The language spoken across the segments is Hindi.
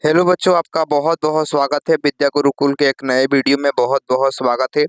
हेलो बच्चों, आपका बहुत बहुत स्वागत है विद्या गुरुकुल के एक नए वीडियो में। बहुत बहुत स्वागत है।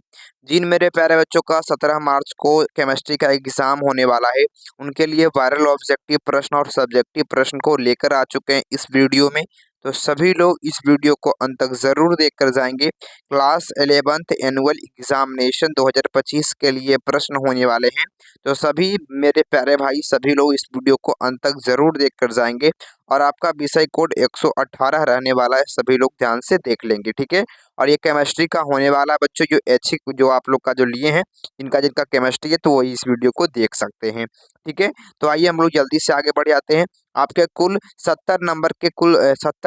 जिन मेरे प्यारे बच्चों का 17 मार्च को केमिस्ट्री का एग्जाम होने वाला है, उनके लिए वायरल ऑब्जेक्टिव प्रश्न और सब्जेक्टिव प्रश्न को लेकर आ चुके हैं इस वीडियो में। तो सभी लोग इस वीडियो को अंत तक जरूर देखकर जाएंगे। क्लास 11th एनुअल एग्जामिनेशन 2025 के लिए प्रश्न होने वाले हैं। तो सभी मेरे प्यारे भाई, सभी लोग इस वीडियो को अंत तक जरूर देखकर जाएंगे। और आपका विषय कोड 118 रहने वाला है, सभी लोग ध्यान से देख लेंगे, ठीक है। और ये केमिस्ट्री का होने वाला है बच्चों, जो ऐच्छिक जो आप लोग का जो लिए हैं, जिनका केमिस्ट्री है, तो वो इस वीडियो को देख सकते हैं, ठीक है। तो आइए हम लोग जल्दी से आगे बढ़ जाते हैं। आपके कुल 70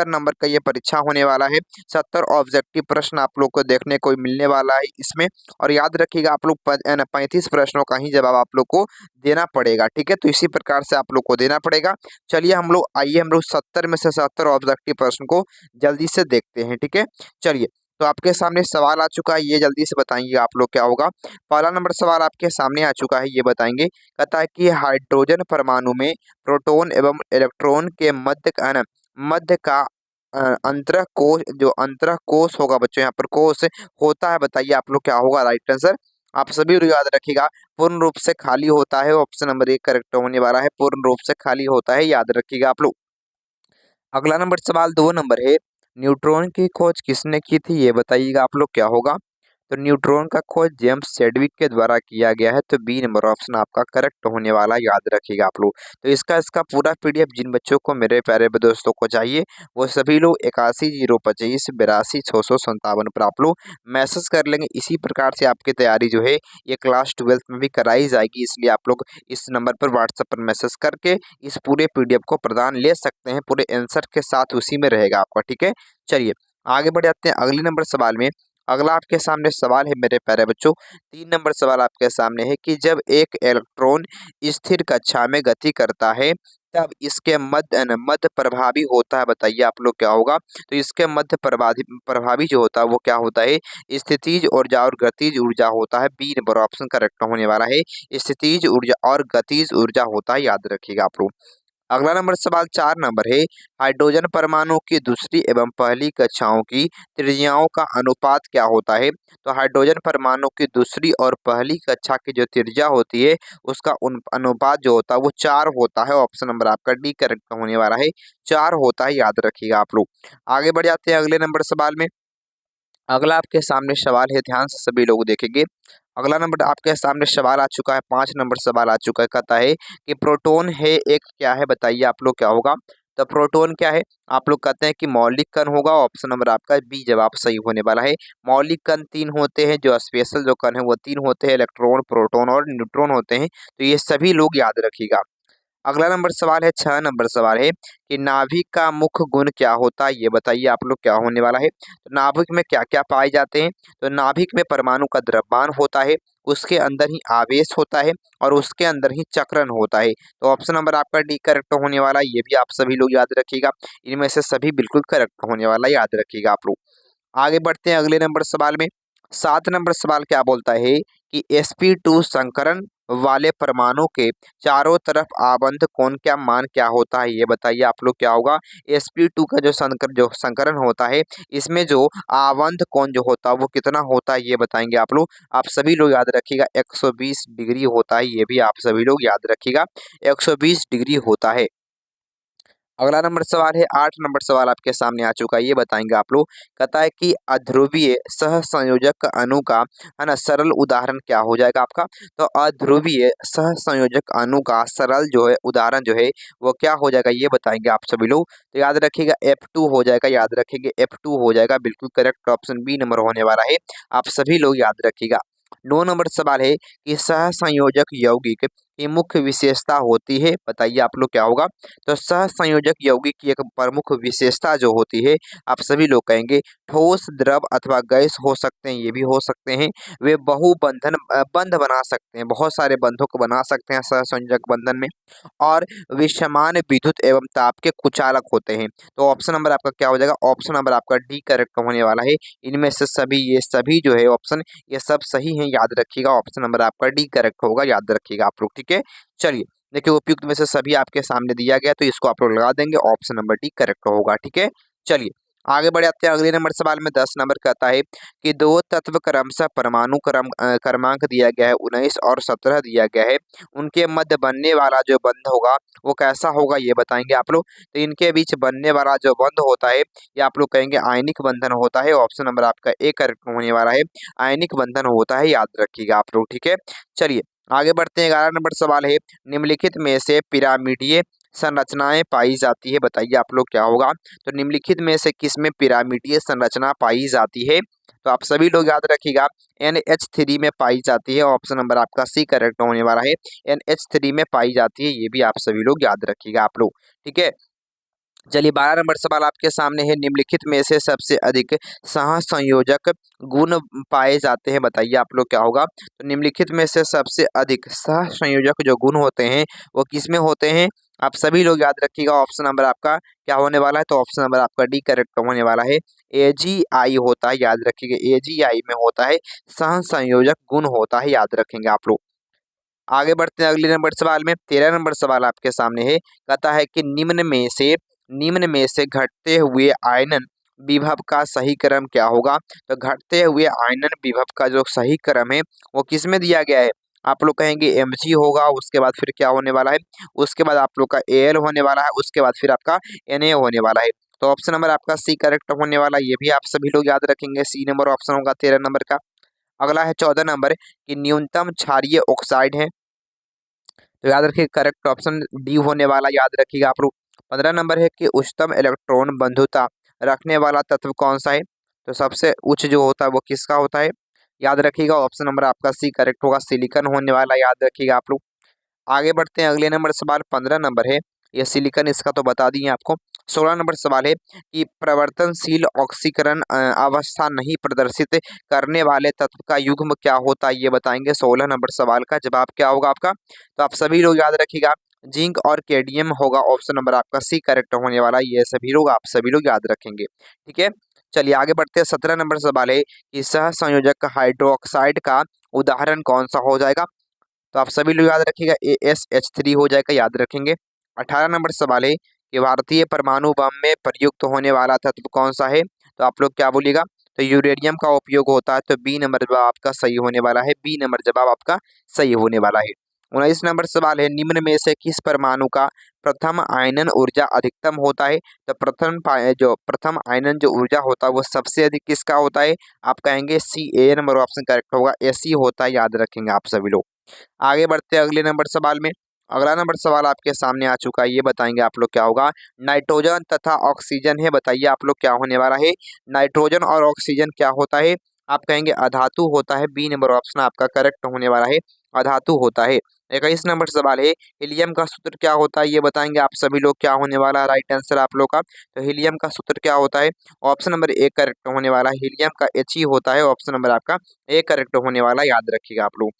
नंबर का ये परीक्षा होने वाला है। 70 ऑब्जेक्टिव प्रश्न आप लोग को देखने को मिलने वाला है इसमें। और याद रखिएगा, आप लोग 35 प्रश्नों का ही जवाब आप लोग को देना पड़ेगा, ठीक है। तो इसी प्रकार से आप लोग को देना पड़ेगा। चलिए आइए हम लोग 70 में से 70 ऑब्जेक्टिव प्रश्न को जल्दी से देखते हैं, ठीक है। चलिए, तो आपके सामने सवाल आ चुका है, ये जल्दी से बताएंगे आप लोग क्या होगा। पहला नंबर सवाल आपके सामने आ चुका है, ये बताएंगे। कहता है कि हाइड्रोजन परमाणु में प्रोटॉन एवं इलेक्ट्रॉन के मध्य का अंतरः कोश, जो अंतरः कोश होगा बच्चों, यहाँ पर कोश होता है, बताइए आप लोग क्या होगा राइट आंसर। आप सभी लोग याद रखिएगा, पूर्ण रूप से खाली होता है। ऑप्शन नंबर 1 करेक्ट होने वाला है, पूर्ण रूप से खाली होता है, याद रखिएगा आप लोग। अगला नंबर सवाल 2 नंबर है। न्यूट्रॉन की खोज किसने की थी, ये बताइएगा आप लोग क्या होगा। तो न्यूट्रॉन का खोज जेम्स चैडविक के द्वारा किया गया है, तो बी नंबर ऑप्शन आपका करेक्ट होने वाला, याद रखिएगा आप लोग। तो इसका पूरा पीडीएफ जिन बच्चों को, मेरे प्यारे दोस्तों को चाहिए, वो सभी लोग 81 025 82 657 पर आप लोग मैसेज कर लेंगे। इसी प्रकार से आपकी तैयारी जो है ये क्लास 12th में भी कराई जाएगी, इसलिए आप लोग इस नंबर पर व्हाट्सएप पर मैसेज करके इस पूरे पीडीएफ को प्रदान ले सकते हैं, पूरे आंसर के साथ उसी में रहेगा आपका, ठीक है। चलिए आगे बढ़ जाते हैं अगले नंबर सवाल में। अगला आपके सामने सवाल है मेरे प्यारे बच्चों, 3 नंबर सवाल आपके सामने है कि जब एक इलेक्ट्रॉन स्थिर कक्षा में गति करता है, तब इसके मध्य प्रभावी होता है, बताइए आप लोग क्या होगा। तो इसके मध्य प्रभावी जो होता है वो क्या होता है, स्थितिज ऊर्जा और गतिज ऊर्जा होता है। बी नंबर ऑप्शन करेक्ट होने वाला है, स्थितिज ऊर्जा और गतिज ऊर्जा होता है, याद रखिएगा आप लोग। अगला नंबर सवाल 4 नंबर है। हाइड्रोजन परमाणु की दूसरी एवं पहली कक्षाओं की त्रिज्याओं का अनुपात क्या होता है। तो हाइड्रोजन परमाणु की दूसरी और पहली कक्षा की जो त्रिज्या होती है, उसका अनुपात जो होता है वो 4 होता है। ऑप्शन नंबर आपका डी करेक्ट होने वाला है, 4 होता है, याद रखिएगा आप लोग। आगे बढ़ जाते हैं अगले नंबर सवाल में। अगला आपके सामने सवाल है, ध्यान से सभी लोग देखेंगे। अगला नंबर आपके सामने सवाल आ चुका है, 5 नंबर सवाल आ चुका है। कहता है कि प्रोटॉन है एक क्या है, बताइए आप लोग क्या होगा। तो प्रोटॉन क्या है, आप लोग कहते हैं कि मौलिक कण होगा। ऑप्शन नंबर आपका बी जवाब सही होने वाला है। मौलिक कण 3 होते हैं, जो स्पेशल जो कण है वो 3 होते हैं, इलेक्ट्रॉन, प्रोटॉन और न्यूट्रॉन होते हैं। तो ये सभी लोग याद रखिएगा। अगला नंबर सवाल है, 6 नंबर सवाल है कि नाभिक का मुख्य गुण क्या होता है, ये बताइए आप लोग क्या होने वाला है। तो नाभिक में क्या क्या पाए जाते हैं। तो नाभिक में परमाणु का द्रव्यमान होता है, उसके अंदर ही आवेश होता है और उसके अंदर ही चक्रण होता है। तो ऑप्शन नंबर आपका डी करेक्ट होने वाला है, ये भी आप सभी लोग याद रखिएगा। इनमें से सभी बिल्कुल करेक्ट होने वाला है, याद रखिएगा आप लोग। आगे बढ़ते हैं अगले नंबर सवाल में। 7 नंबर सवाल क्या बोलता है कि sp2 संकरण वाले परमाणु के चारों तरफ आबंध कोण क्या मान क्या होता है, ये बताइए आप लोग क्या होगा। sp2 का जो संकरण होता है, इसमें जो आबंध कोण जो होता है वो कितना होता है, ये बताएंगे आप लोग। आप सभी लोग याद रखिएगा, 120 डिग्री होता है, ये भी आप सभी लोग याद रखिएगा, 120 डिग्री होता है। अगला नंबर सवाल है, 8 नंबर सवाल आपके सामने आ चुका है, ये बताएंगे आप लोग। कहता है कि अध्रुवीय सहसंयोजक अणु का, है ना, सरल उदाहरण क्या हो जाएगा आपका। तो अध्रुवीय सहसंयोजक अणु का सरल जो है उदाहरण जो है वो क्या हो जाएगा, ये बताएंगे आप सभी लोग। तो याद रखिएगा F2 हो जाएगा, याद रखेंगे F2 हो जाएगा, बिल्कुल करेक्ट ऑप्शन बी नंबर होने वाला है, आप सभी लोग याद रखिएगा। 9 नंबर सवाल है कि सहसंयोजक यौगिक की मुख्य विशेषता होती है, बताइए आप लोग क्या होगा। तो सहसंयोजक यौगिक की एक प्रमुख विशेषता जो होती है, आप सभी लोग कहेंगे ठोस, द्रव अथवा गैस हो सकते हैं, ये भी हो सकते हैं। वे बंध बना सकते हैं, बहुत सारे बंधों को बना सकते हैं सहसंयोजक बंधन में। और वे समान विद्युत एवं ताप के कुचालक होते हैं। तो ऑप्शन नंबर आपका क्या हो जाएगा, ऑप्शन नंबर आपका डी करेक्ट होने वाला है। इनमें से सभी, ये सभी जो है ऑप्शन, ये सब सही हैं, याद रखिएगा। ऑप्शन नंबर आपका डी करेक्ट होगा, याद रखिएगा आप लोग, ठीक है। चलिए देखिए, उपयुक्त में से सभी आपके सामने दिया गया, तो इसको आप लोग लगा देंगे, ऑप्शन नंबर डी करेक्ट होगा, ठीक है। चलिए आगे बढ़ जाते हैं। अगले नंबर सवाल में 10 नंबर कहता है कि दो तत्व क्रमशः परमाणु क्रमांक दिया गया है 19 और 17 दिया गया है। उनके मध्य बनने वाला जो बंध होगा वो कैसा होगा ये बताएंगे आप लोग। तो इनके बीच बनने वाला जो बंध होता है ये आप लोग कहेंगे आयनिक बंधन होता है। ऑप्शन नंबर आपका ए करेक्ट होने वाला है, आयनिक बंधन होता है, याद रखिएगा आप लोग। ठीक है, चलिए आगे बढ़ते हैं। 11 नंबर सवाल है निम्नलिखित में से पिरामिडीय संरचनाएं पाई जाती है, बताइए आप लोग क्या होगा। तो निम्नलिखित में से किसमें पिरामिडीय संरचना पाई जाती है। तो आप सभी लोग याद रखिएगा NH3 में पाई जाती है। ऑप्शन नंबर आपका सी करेक्ट होने वाला है, NH3 में पाई जाती है, ये भी आप सभी लोग याद रखिएगा आप लोग। ठीक है, चलिए 12 नंबर सवाल आपके सामने है निम्नलिखित में से सबसे अधिक सहसंयोजक गुण पाए जाते हैं, बताइए आप लोग क्या होगा। तो निम्नलिखित में से सबसे अधिक सहसंयोजक जो गुण होते हैं वो किसमें होते हैं, आप सभी लोग याद रखिएगा। ऑप्शन नंबर आपका क्या होने वाला है, तो ऑप्शन नंबर आपका डी करेक्ट होने वाला है, AgI होता है, याद रखिएगा AgI में होता है सहसंयोजक गुण होता है, याद रखेंगे आप लोग। आगे बढ़ते हैं अगले नंबर सवाल में। 13 नंबर सवाल आपके सामने है, कहता है कि निम्न में से घटते हुए आयनन विभव का सही क्रम क्या होगा। तो घटते हुए आयनन विभव का जो सही क्रम है वो किसमें दिया गया है, आप लोग कहेंगे Mg होगा, उसके बाद फिर क्या होने वाला है, उसके बाद आप लोग का Al होने वाला है, उसके बाद फिर आपका Na होने वाला है। तो ऑप्शन नंबर आपका सी करेक्ट होने वाला, ये भी आप सभी लोग याद रखेंगे, सी नंबर ऑप्शन होगा 13 नंबर का। अगला है 14 नंबर कि न्यूनतम क्षारीय ऑक्साइड है, तो याद रखिए करेक्ट ऑप्शन डी होने वाला, याद रखिएगा आप लोग। 15 नंबर है कि उच्चतम इलेक्ट्रॉन बंधुता रखने वाला तत्व कौन सा है। तो सबसे उच्च जो होता है वो किसका होता है, याद रखिएगा। ऑप्शन नंबर आपका सी करेक्ट होगा, सिलिकॉन होने वाला, याद रखिएगा आप लोग। आगे बढ़ते हैं अगले नंबर सवाल 15 नंबर है, ये सिलिकॉन इसका तो बता दिए आपको। 16 नंबर सवाल है कि परिवर्तनशील ऑक्सीकरण अवस्था नहीं प्रदर्शित करने वाले तत्व का युग्म क्या होता है, ये बताएंगे। 16 नंबर सवाल का जवाब क्या होगा आपका, तो आप सभी लोग याद रखिएगा जिंक और कैडमियम होगा। ऑप्शन नंबर आपका सी करेक्ट होने वाला, ये सभी लोग आप सभी लोग याद रखेंगे। ठीक है, चलिए आगे बढ़ते हैं। 17 नंबर सवाल है कि सहसंयोजक हाइड्रोक्साइड का उदाहरण कौन सा हो जाएगा। तो आप सभी लोग याद रखिएगा ASH3 हो जाएगा, याद रखेंगे। 18 नंबर सवाल है कि भारतीय परमाणु बम में प्रयुक्त होने वाला तत्व कौन सा है। तो आप लोग क्या बोलिएगा, तो यूरेनियम का उपयोग होता है, तो बी नंबर जवाब आपका सही होने वाला है, बी नंबर जवाब आपका सही होने वाला है। 19 नंबर सवाल है निम्न में से किस परमाणु का प्रथम आयनन ऊर्जा अधिकतम होता है। तो प्रथम आयनन जो ऊर्जा होता है वो सबसे अधिक किसका होता है, आप कहेंगे सी, ए नंबर ऑप्शन करेक्ट होगा, AC होता है, याद रखेंगे आप सभी लोग। आगे बढ़ते हैं अगले नंबर सवाल में। अगला नंबर सवाल आपके सामने आ चुका है, ये बताएंगे आप लोग क्या होगा। नाइट्रोजन तथा ऑक्सीजन है, बताइए आप लोग क्या होने वाला है। नाइट्रोजन और ऑक्सीजन क्या होता है, आप कहेंगे अधातु होता है, बी नंबर ऑप्शन आपका करेक्ट होने वाला है, अधातु होता है। 21 नंबर सवाल है हीलियम का सूत्र क्या होता है, ये बताएंगे आप सभी लोग क्या होने वाला है राइट आंसर आप लोग का। तो हीलियम का सूत्र क्या होता है, ऑप्शन नंबर ए करेक्ट होने वाला है, हीलियम का He होता है, ऑप्शन नंबर आपका ए करेक्ट होने वाला, याद रखिएगा आप लोग।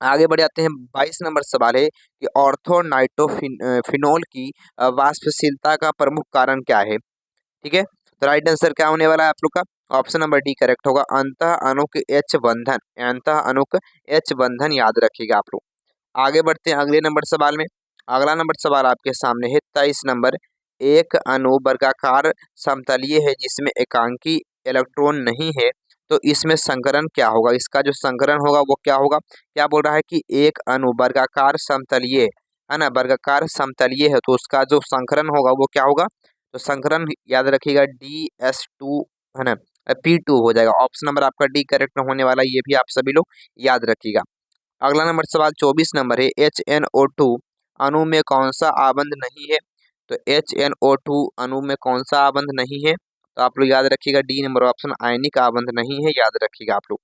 आगे बढ़ जाते हैं। 22 नंबर सवाल है कि ऑर्थोनाइट्रोफिनोल की वाष्पशीलता का प्रमुख कारण क्या है। ठीक है, तो राइट आंसर क्या होने वाला है आप लोग का, ऑप्शन नंबर डी करेक्ट होगा, अंतः अणुक H बंधन, अंतः अणुक H बंधन, याद रखिएगा आप लोग। आगे बढ़ते हैं अगले नंबर सवाल में। अगला नंबर सवाल आपके सामने है 23 नंबर, एक अणु वर्गाकार समतलीय है जिसमें एकांकी इलेक्ट्रॉन नहीं है, तो इसमें संकरण क्या होगा, इसका जो संकरण होगा वो क्या होगा। क्या बोल रहा है कि एक अणु वर्गाकार समतलीय है ना, वर्गाकार समतलीय है, तो उसका जो संकरण होगा वो क्या होगा। तो संकरण याद रखिएगा DS2 है ना, P2 हो जाएगा, ऑप्शन नंबर आपका डी करेक्ट होने वाला, ये भी आप सभी लोग याद रखिएगा। अगला नंबर सवाल 24 नंबर है HNO2 अणु में कौन सा आबंध नहीं है। तो HNO2 अणु में कौन सा आबंध नहीं है, तो आप लोग याद रखिएगा डी नंबर ऑप्शन आयनिक आबंध नहीं है, याद रखिएगा आप लोग।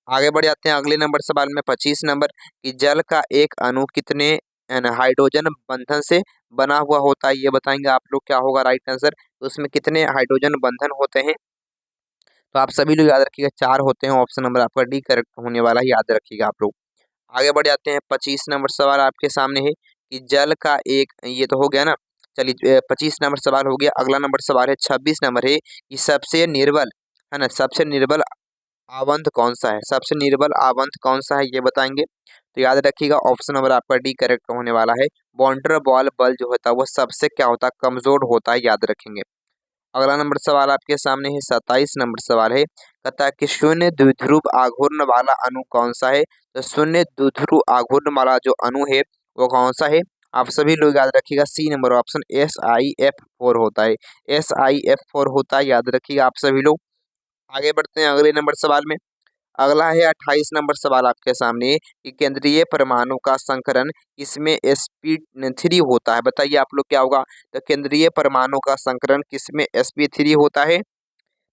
आगे बढ़ जाते हैं अगले नंबर सवाल में 25 नंबर कि जल का एक अणु कितने हाइड्रोजन बंधन से बना हुआ होता है, ये बताएंगे आप लोग क्या होगा राइट आंसर। तो उसमें कितने हाइड्रोजन बंधन होते हैं, तो आप सभी लोग याद रखिएगा 4 होते हैं, ऑप्शन नंबर आपका डी करेक्ट होने वाला है, याद रखिएगा आप लोग। आगे बढ़ जाते हैं। 25 नंबर सवाल आपके सामने है कि जल का एक, ये तो हो गया ना, चलिए 25 नंबर सवाल हो गया। अगला नंबर सवाल है 26 नंबर है कि सबसे निर्बल है ना, सबसे निर्बल आवंत कौन सा है, सबसे निर्बल आवंत कौन सा है ये बताएंगे। तो याद रखिएगा ऑप्शन नंबर आपका डी करेक्ट होने वाला है, वॉन्डर बॉल बल जो होता है वो सबसे क्या होता है, कमजोर होता है, याद रखेंगे। अगला नंबर सवाल आपके सामने है 27 नंबर सवाल है, कहता है कि शून्य द्विध्रुव आघूर्ण वाला अणु कौन सा है। तो शून्य द्विध्रुव आघूर्ण वाला जो अणु है वो कौन सा है। आप सभी लोग याद रखिएगा, सी नंबर ऑप्शन SiF4 होता है। SiF4 होता है, याद रखिएगा आप सभी लोग। आगे बढ़ते हैं अगले नंबर सवाल में। अगला है 28 नंबर सवाल आपके सामने कि केंद्रीय परमाणु का संकरण किसमें sp3 होता है। बताइए आप लोग क्या होगा। तो केंद्रीय परमाणु का संकरण किसमें sp3 होता है।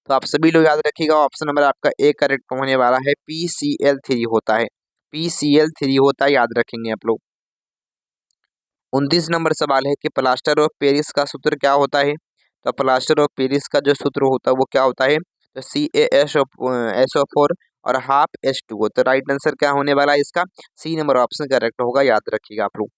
तो आप सभी लोग याद रखिएगा, ऑप्शन नंबर आपका ए करेक्ट होने वाला है, PCl3 होता है। PCl3 होता है, याद रखेंगे आप लोग। 29 नंबर सवाल है कि प्लास्टर ऑफ पेरिस का सूत्र क्या होता है। तो प्लास्टर ऑफ पेरिस का जो सूत्र होता है वो क्या होता है। तो CaSO4 और हाफ H2O। तो राइट आंसर क्या होने वाला है इसका, सी नंबर ऑप्शन करेक्ट होगा, याद रखिएगा आप लोग।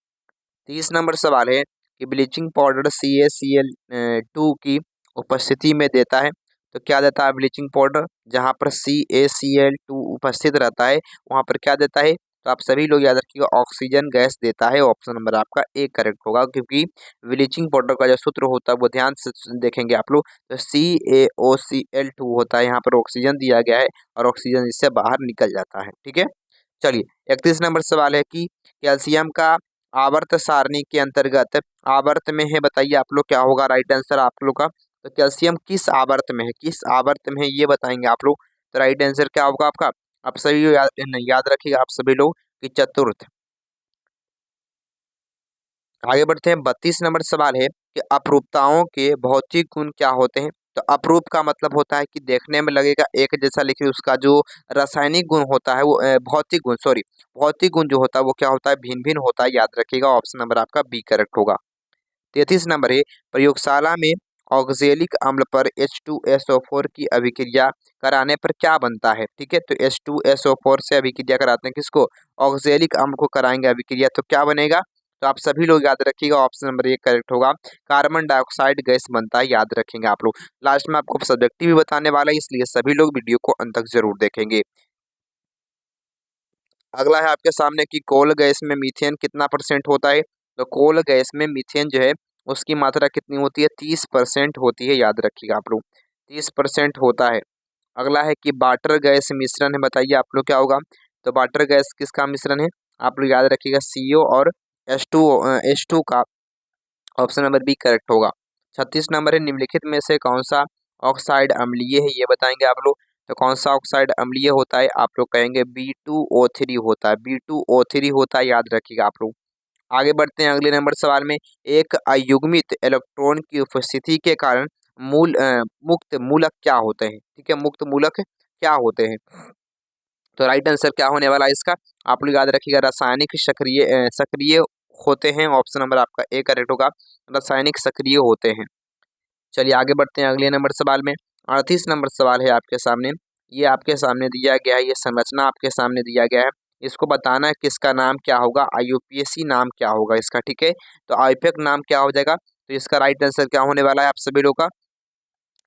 30 नंबर सवाल है कि ब्लीचिंग पाउडर CaCl2 की उपस्थिति में देता है। तो क्या देता है ब्लीचिंग पाउडर, जहाँ पर CaCl2 उपस्थित रहता है वहाँ पर क्या देता है। तो आप सभी लोग याद रखिएगा, ऑक्सीजन गैस देता है। ऑप्शन नंबर आपका ए करेक्ट होगा, क्योंकि ब्लीचिंग पाउडर का जो सूत्र होता है वो ध्यान से देखेंगे आप लोग। तो CaOCl2 होता है, यहाँ पर ऑक्सीजन दिया गया है और ऑक्सीजन इससे बाहर निकल जाता है। ठीक है, चलिए 31 नंबर सवाल है कि कैल्शियम का आवर्त सारणी के अंतर्गत आवर्त में है। बताइए आप लोग क्या होगा राइट आंसर आप लोग का। तो कैल्शियम किस आवर्त में है, किस आवर्त में है ये बताएंगे आप लोग। तो राइट आंसर क्या होगा आपका, आप सभी लोग याद रखिएगा आप सभी लोग कि चतुर्थ। आगे बढ़ते हैं 32 नंबर सवाल है कि अपरूपताओं के भौतिक गुण क्या होते हैं। तो अपरूप का मतलब होता है कि देखने में लगेगा एक जैसा, लेकिन उसका जो रासायनिक गुण होता है वो भौतिक गुण, सॉरी, भौतिक गुण जो होता है वो क्या होता है, भिन्न भिन्न होता है, याद रखिएगा। ऑप्शन नंबर आपका बी करेक्ट होगा। 33 नंबर है, प्रयोगशाला में ऑक्जेलिक अम्ल पर H2SO4 की अभिक्रिया कराने पर क्या बनता है। ठीक है, तो H2SO4 से अभिक्रिया कराते हैं किसको, ऑक्जेलिक अम्ल को कराएंगे अभिक्रिया, तो क्या बनेगा। तो आप सभी लोग याद रखिएगा, ऑप्शन नंबर एक करेक्ट होगा, कार्बन डाइऑक्साइड गैस बनता है, याद रखेंगे आप लोग। लास्ट में आपको सब्जेक्टिव भी बताने वाला है, इसलिए सभी लोग वीडियो को अंत तक जरूर देखेंगे। अगला है आपके सामने कि कोल गैस में मीथेन कितना परसेंट होता है। तो कोल गैस में मीथेन जो है उसकी मात्रा कितनी होती है, 30% होती है, याद रखिएगा आप लोग, 30% होता है। अगला है कि वाटर गैस मिश्रण है। बताइए आप लोग क्या होगा। तो वाटर गैस किसका मिश्रण है, आप लोग याद रखिएगा, CO और H2 का। ऑप्शन नंबर बी करेक्ट होगा। 36 नंबर है, निम्नलिखित में से कौन सा ऑक्साइड अम्लीय है ये बताएंगे आप लोग। तो कौन सा ऑक्साइड अम्लीय होता है, आप लोग कहेंगे B2O3 होता है, B2O3 होता है, याद रखिएगा आप लोग। आगे बढ़ते हैं अगले नंबर सवाल में। एक अयुग्मित इलेक्ट्रॉन की उपस्थिति के कारण मुक्त मूलक क्या होते हैं। ठीक है, मुक्त मूलक क्या होते हैं। तो राइट आंसर क्या होने वाला है इसका, आप लोग याद रखिएगा, रासायनिक सक्रिय सक्रिय होते हैं। ऑप्शन नंबर आपका ए करेक्ट होगा, रासायनिक सक्रिय होते हैं। चलिए आगे बढ़ते हैं अगले नंबर सवाल में। 38 नंबर सवाल है आपके सामने, ये आपके सामने दिया गया है, ये संरचना आपके सामने दिया गया है, इसको बताना है कि इसका नाम क्या होगा, IUPAC नाम क्या होगा इसका। ठीक है, तो आईपैक नाम क्या हो जाएगा। तो इसका राइट आंसर क्या होने वाला है आप सभी लोग का।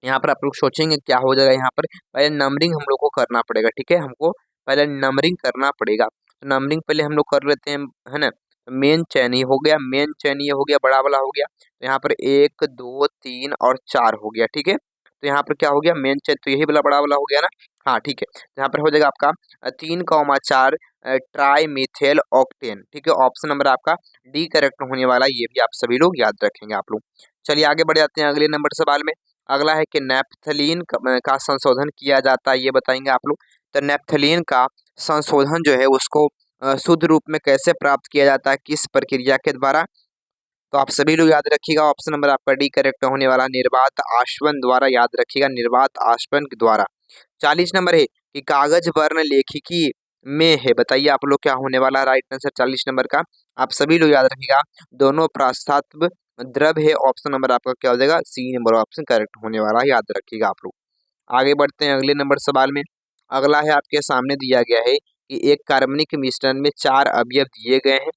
यहाँ पर आप लोग सोचेंगे क्या हो जाएगा, यहाँ पर पहले नंबरिंग हम लोग को करना पड़ेगा। ठीक है, हमको पहले नंबरिंग करना पड़ेगा। तो नंबरिंग पहले हम लोग कर लेते हैं, है ना। मेन चैन ये हो गया, मेन चैन ये हो गया, बड़ा वाला हो गया। तो यहाँ पर 1 2 3 और 4 हो गया। ठीक है, तो यहाँ पर क्या हो गया, मेन चैन, तो यही वाला बड़ा वाला हो गया ना। हाँ ठीक है, तो यहाँ पर हो जाएगा आपका 3,4 ट्राई मिथेल ऑक्टेन। ठीक है, ऑप्शन नंबर आपका डी करेक्ट होने वाला है, ये भी आप सभी लोग याद रखेंगे आप लोग। चलिए आगे बढ़ जाते हैं अगले नंबर सवाल में। अगला है कि नेप्थलीन का संशोधन किया जाता है, ये बताएंगे आप लोग। तो नेप्थलीन का संशोधन जो है उसको शुद्ध रूप में कैसे प्राप्त किया जाता है, किस प्रक्रिया के द्वारा। तो आप सभी लोग याद रखिएगा, ऑप्शन नंबर आपका डी करेक्ट होने वाला, निर्वात आश्वन द्वारा, याद रखिएगा, निर्वात आश्वन के द्वारा। 40 नंबर है कि कागज वर्ण लेखिकी में है। बताइए आप लोग क्या होने वाला राइट आंसर 40 नंबर का, आप सभी लोग याद रखिएगा, दोनों प्रास्तात्व द्रव है। ऑप्शन नंबर आपका क्या हो जाएगा, सी नंबर ऑप्शन करेक्ट होने वाला है, याद रखिएगा आप लोग। आगे बढ़ते हैं अगले नंबर सवाल में। अगला है आपके सामने दिया गया है कि एक कार्बनिक मिश्रण में 4 अवयव दिए गए हैं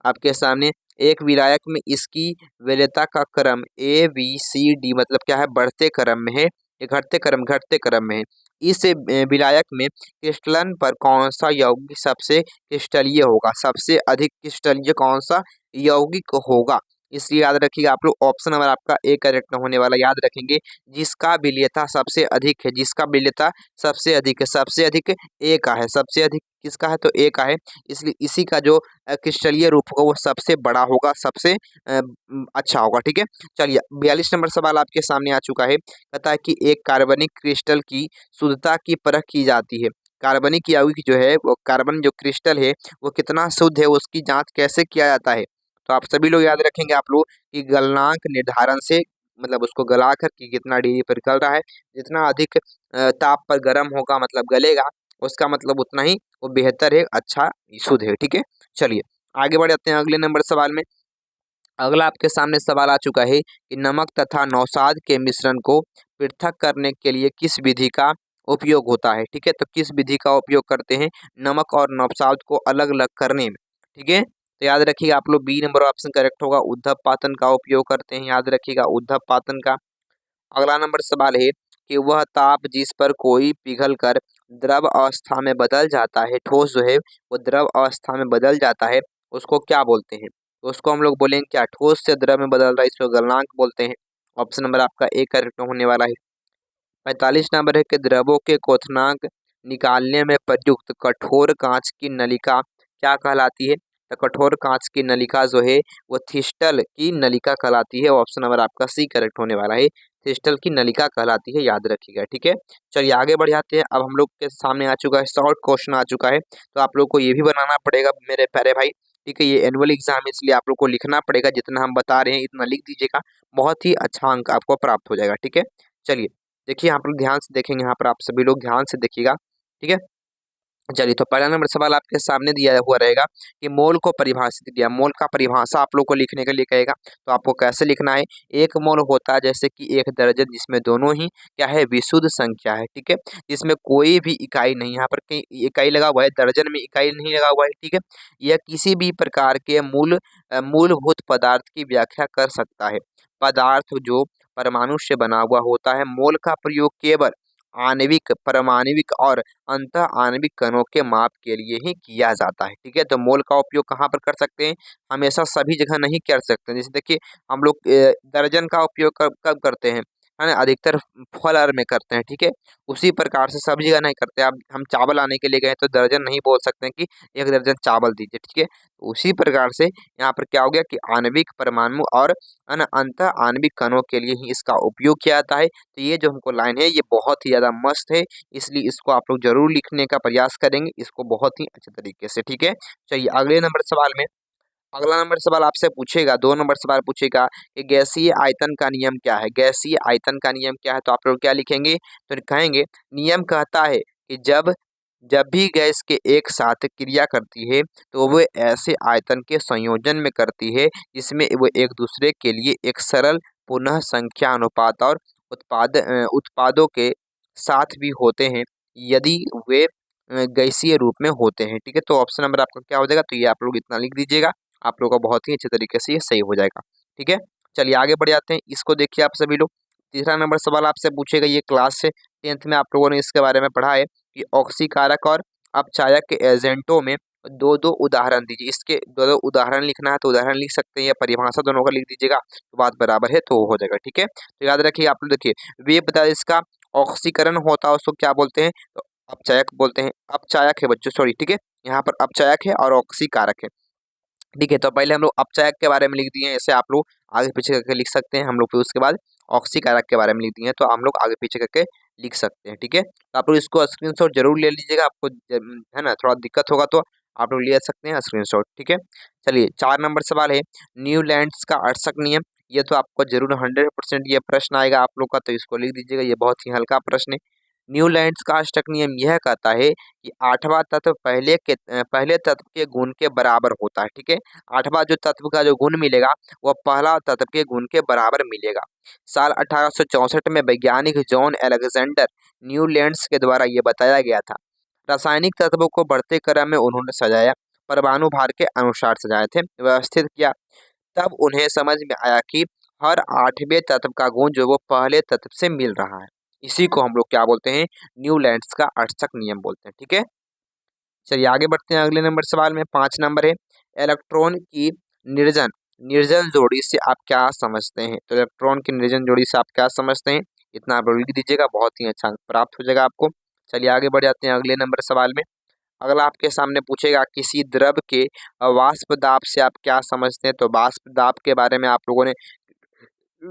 आपके सामने। एक विलायक में इसकी वैलेंता का क्रम ABCD, मतलब क्या है, बढ़ते क्रम में है, ये घटते क्रम में है। इस विलायक में क्रिस्टलन पर कौन सा यौगिक सबसे क्रिस्टलीय होगा, सबसे अधिक क्रिस्टलीय कौन सा यौगिक होगा, इसलिए याद रखिएगा आप लोग ऑप्शन नंबर आपका ए करेक्ट होने वाला, याद रखेंगे। जिसका विलेयता सबसे अधिक है, जिसका विलेयता सबसे अधिक है, सबसे अधिक ए का है, सबसे अधिक किसका है तो ए का है, इसलिए इसी का जो क्रिस्टलीय रूप होगा वो सबसे बड़ा होगा, सबसे अच्छा होगा। ठीक है, चलिए 42 नंबर सवाल आपके सामने आ चुका है। कहता है कि एक कार्बनिक क्रिस्टल की शुद्धता की परख की जाती है। कार्बनिक यौगिक जो है वो कार्बन जो क्रिस्टल है वो कितना शुद्ध है उसकी जांच कैसे किया जाता है। तो आप सभी लोग याद रखेंगे आप लोग कि गलनांक निर्धारण से, मतलब उसको गला कर कि कितना डिग्री पर गल रहा है, जितना अधिक ताप पर गर्म होगा मतलब गलेगा, उसका मतलब उतना ही वो बेहतर है, अच्छा शुद्ध है। ठीक है, चलिए आगे बढ़ जाते हैं अगले नंबर सवाल में। अगला आपके सामने सवाल आ चुका है कि नमक तथा नौशाद के मिश्रण को पृथक करने के लिए किस विधि का उपयोग होता है। ठीक है, तो किस विधि का उपयोग करते हैं नमक और नौशाद को अलग अलग करने में। ठीक है, तो याद रखिएगा आप लोग बी नंबर ऑप्शन करेक्ट होगा, उद्धव पातन का उपयोग करते हैं, याद रखिएगा उद्धव पातन का। अगला नंबर सवाल है कि वह ताप जिस पर कोई पिघल कर द्रव अवस्था में बदल जाता है, ठोस जो है वो द्रव अवस्था में बदल जाता है, उसको क्या बोलते हैं। तो उसको हम लोग बोलेंगे क्या, ठोस से द्रव में बदल रहा है, इसको गलनांक बोलते हैं। ऑप्शन नंबर आपका ए करेक्ट होने वाला है। 45 नंबर है कि द्रवों के क्वथनांक निकालने में प्रयुक्त कठोर कांच की नलिका क्या कहलाती है। तो कठोर कांच की नलिका जो है वो थिस्टल की नलिका कहलाती है। ऑप्शन नंबर आपका सी करेक्ट होने वाला है, थिस्टल की नलिका कहलाती है, याद रखिएगा। ठीक है, चलिए आगे बढ़ जाते हैं। अब हम लोग के सामने आ चुका है, शॉर्ट क्वेश्चन आ चुका है, तो आप लोग को ये भी बनाना पड़ेगा मेरे प्यारे भाई। ठीक है, ये एनुअल एग्जाम है इसलिए आप लोग को लिखना पड़ेगा, जितना हम बता रहे हैं इतना लिख दीजिएगा, बहुत ही अच्छा अंक आपको प्राप्त हो जाएगा। ठीक है, चलिए देखिए यहाँ पर ध्यान से देखेंगे, यहाँ पर आप सभी लोग ध्यान से देखिएगा। ठीक है, चलिए तो पहला नंबर सवाल आपके सामने दिया हुआ रहेगा कि मोल को परिभाषित किया। मोल का परिभाषा आप लोग को लिखने के लिए कहेगा, तो आपको कैसे लिखना है। एक मोल होता है जैसे कि एक दर्जन, जिसमें दोनों ही क्या है विशुद्ध संख्या है। ठीक है, जिसमें कोई भी इकाई नहीं, यहाँ पर कहीं इकाई लगा हुआ है, दर्जन में इकाई नहीं लगा हुआ है। ठीक है, यह किसी भी प्रकार के मूलभूत पदार्थ की व्याख्या कर सकता है। पदार्थ जो परमाणु से बना हुआ होता है। मोल का प्रयोग केवल आणविक, परमाणविक और अंत आणविक कणों के माप के लिए ही किया जाता है। ठीक है, तो मोल का उपयोग कहाँ पर कर सकते हैं, हमेशा सभी जगह नहीं कर सकते। जैसे देखिए हम लोग दर्जन का उपयोग कब कब करते हैं, है ना, अधिकतर फल आर में करते हैं। ठीक है, उसी प्रकार से सभी जगह नहीं करते। अब हम चावल आने के लिए गए तो दर्जन नहीं बोल सकते हैं कि एक दर्जन चावल दीजिए। ठीक है, उसी प्रकार से यहाँ पर क्या हो गया कि आणविक, परमाणु और अंत आणविक कणों के लिए ही इसका उपयोग किया जाता है। तो ये जो हमको लाइन है ये बहुत ही ज़्यादा मस्त है, इसलिए इसको आप लोग जरूर लिखने का प्रयास करेंगे, इसको बहुत ही अच्छे तरीके से। ठीक है, चलिए अगले नंबर सवाल में, अगला नंबर सवाल आपसे पूछेगा, 2 नंबर सवाल पूछेगा कि गैसीय आयतन का नियम क्या है। गैसीय आयतन का नियम क्या है, तो आप लोग क्या लिखेंगे, तो कहेंगे नियम कहता है कि जब जब भी गैस के एक साथ क्रिया करती है तो वो ऐसे आयतन के संयोजन में करती है जिसमें वो एक दूसरे के लिए एक सरल पुनः संख्या अनुपात और उत्पादों के साथ भी होते हैं यदि वे गैसीय रूप में होते हैं। ठीक है, तो ऑप्शन नंबर आपका क्या हो जाएगा, तो ये आप लोग इतना लिख दीजिएगा, आप लोगों का बहुत ही अच्छे तरीके से ये सही हो जाएगा। ठीक है, चलिए आगे बढ़ जाते हैं। इसको देखिए आप सभी लोग, तीसरा नंबर सवाल आपसे पूछेगा, ये क्लास से 10th में आप लोगों ने इसके बारे में पढ़ा है कि ऑक्सीकारक और अपचायक के एजेंटों में दो दो उदाहरण दीजिए। इसके दो दो उदाहरण लिखना है तो उदाहरण लिख सकते हैं, या परिभाषा दोनों का लिख दीजिएगा, तो बात बराबर है तो वो हो जाएगा। ठीक है, तो याद रखिए आप लोग, देखिए वे पदार्थ इसका ऑक्सीकरण होता है उसको क्या बोलते हैं, तो अपचायक बोलते हैं। अपचायक है बच्चों, सॉरी। ठीक है, यहाँ पर अपचायक है और ऑक्सीकारक है। ठीक है, तो पहले हम लोग अपचायक के बारे में लिख दिए हैं, ऐसे आप लोग आगे पीछे करके लिख सकते हैं। हम लोग फिर उसके बाद ऑक्सीकारक के बारे में लिख दिए हैं, तो हम लोग आगे पीछे करके लिख सकते हैं। ठीक है, तो आप लोग इसको स्क्रीनशॉट जरूर ले लीजिएगा, आपको है ना थोड़ा दिक्कत होगा तो आप लोग ले सकते हैं स्क्रीनशॉट। ठीक है, चलिए 4 नंबर सवाल है न्यूलैंड्स का अर्थशक नियम। ये तो आपको जरूर 100% ये प्रश्न आएगा आप लोग का, तो इसको लिख दीजिएगा, ये बहुत ही हल्का प्रश्न है। न्यूलैंड्स का अष्टक नियम यह कहता है कि 8वां तत्व पहले तत्व के गुण के बराबर होता है। ठीक है, 8वां जो तत्व का जो गुण मिलेगा वह पहला तत्व के गुण के बराबर मिलेगा। साल 1864 में वैज्ञानिक जॉन अलेक्जेंडर न्यूलैंड्स के द्वारा यह बताया गया था। रासायनिक तत्वों को बढ़ते क्रम में उन्होंने सजाया, परमाणु भार के अनुसार सजाए थे, व्यवस्थित किया। तब उन्हें समझ में आया कि हर 8वें तत्व का गुण जो वो पहले तत्व से मिल रहा है। इसी को हम लोग क्या बोलते हैं, न्यूलैंड्स का अर्थशक नियम बोलते हैं। ठीक है, चलिए आगे बढ़ते हैं अगले नंबर सवाल में। 5 नंबर है इलेक्ट्रॉन की निर्जन निर्जन जोड़ी से आप क्या समझते हैं? तो इलेक्ट्रॉन की निर्जन जोड़ी से आप क्या समझते हैं, इतना आप लोग लिख दीजिएगा, बहुत ही अच्छा अंक प्राप्त हो जाएगा आपको। चलिए आगे बढ़ जाते हैं अगले नंबर सवाल में। अगला आपके सामने पूछेगा किसी द्रव के वाष्प दाब से आप क्या समझते हैं? तो वाष्प दाब के बारे में आप लोगों ने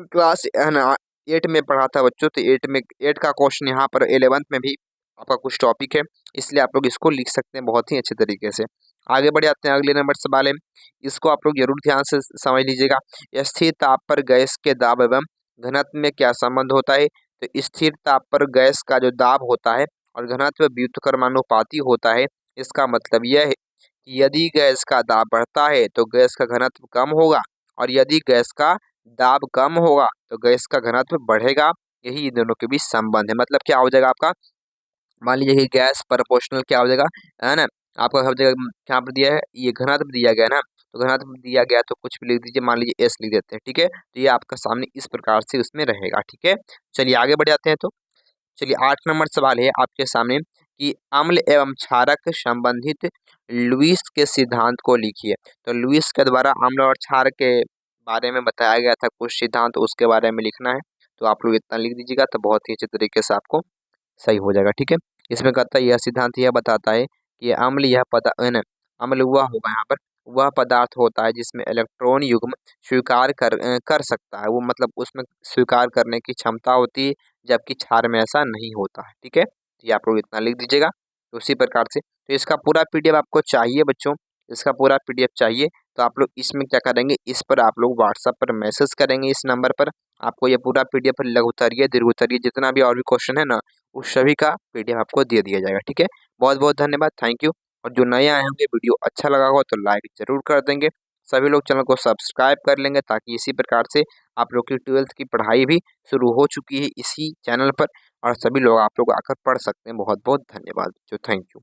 क्लास है ना 8 में पढ़ा था बच्चों, तो 8 का क्वेश्चन यहाँ पर 11th में भी आपका कुछ टॉपिक है, इसलिए आप लोग इसको लिख सकते हैं बहुत ही अच्छे तरीके से। आगे बढ़ जाते हैं अगले नंबर सवाल है, इसको आप लोग जरूर ध्यान से समझ लीजिएगा। स्थिर ताप पर गैस के दाब एवं घनत्व में क्या संबंध होता है? तो स्थिर ताप पर गैस का जो दाब होता है और घनत्व व्युत्क्रमानुपाती होता है। इसका मतलब यह है कि यदि गैस का दाब बढ़ता है तो गैस का घनत्व कम होगा, और यदि गैस का दाब कम होगा तो गैस का घनत्व बढ़ेगा। यही इन दोनों के बीच संबंध है। मतलब क्या हो जाएगा आपका, मान लीजिए कि गैस प्रोपोर्शनल क्या हो जाएगा, है ना, आपका सब जगह क्या पर दिया है, ये घनत्व दिया गया ना, तो घनत्व दिया गया तो कुछ भी लिख दीजिए, मान लीजिए एस लिख देते हैं, ठीक है। तो ये आपका सामने इस प्रकार से उसमें रहेगा, ठीक है। चलिए आगे बढ़ जाते हैं। तो चलिए 8 नंबर सवाल है आपके सामने कि अम्ल एवं क्षारक संबंधित लुईस के सिद्धांत को लिखिए। तो लुईस के द्वारा अम्ल और क्षार के बारे में बताया गया था कुछ सिद्धांत, उसके बारे में लिखना है। तो आप लोग इतना लिख दीजिएगा तो बहुत ही अच्छे तरीके से आपको सही हो जाएगा, ठीक है। इसमें कहता है यह सिद्धांत यह बताता है कि अम्ल यह अम्ल वह होगा यहाँ पर, वह पदार्थ होता है जिसमें इलेक्ट्रॉन युग्म स्वीकार कर सकता है, वो मतलब उसमें स्वीकार करने की क्षमता होती है, जबकि क्षार में ऐसा नहीं होता है, ठीक है। तो ये आप लोग इतना लिख दीजिएगा। तो उसी प्रकार से तो इसका पूरा पीडीएफ आपको चाहिए बच्चों, इसका पूरा पीडीएफ चाहिए तो आप लोग इसमें क्या करेंगे, इस पर आप लोग व्हाट्सएप पर मैसेज करेंगे, इस नंबर पर आपको ये पूरा पीडीएफ लघुत्तरीय दीर्घोत्तरीय जितना भी और भी क्वेश्चन है ना, उस सभी का पीडीएफ आपको दे दिया जाएगा, ठीक है। बहुत बहुत धन्यवाद, थैंक यू। और जो नए आए होंगे वीडियो अच्छा लगा हो तो लाइक जरूर कर देंगे। सभी लोग चैनल को सब्सक्राइब कर लेंगे ताकि इसी प्रकार से आप लोग की 12th की पढ़ाई भी शुरू हो चुकी है इसी चैनल पर, और सभी लोग आप लोग आकर पढ़ सकते हैं। बहुत बहुत धन्यवाद, जो थैंक यू।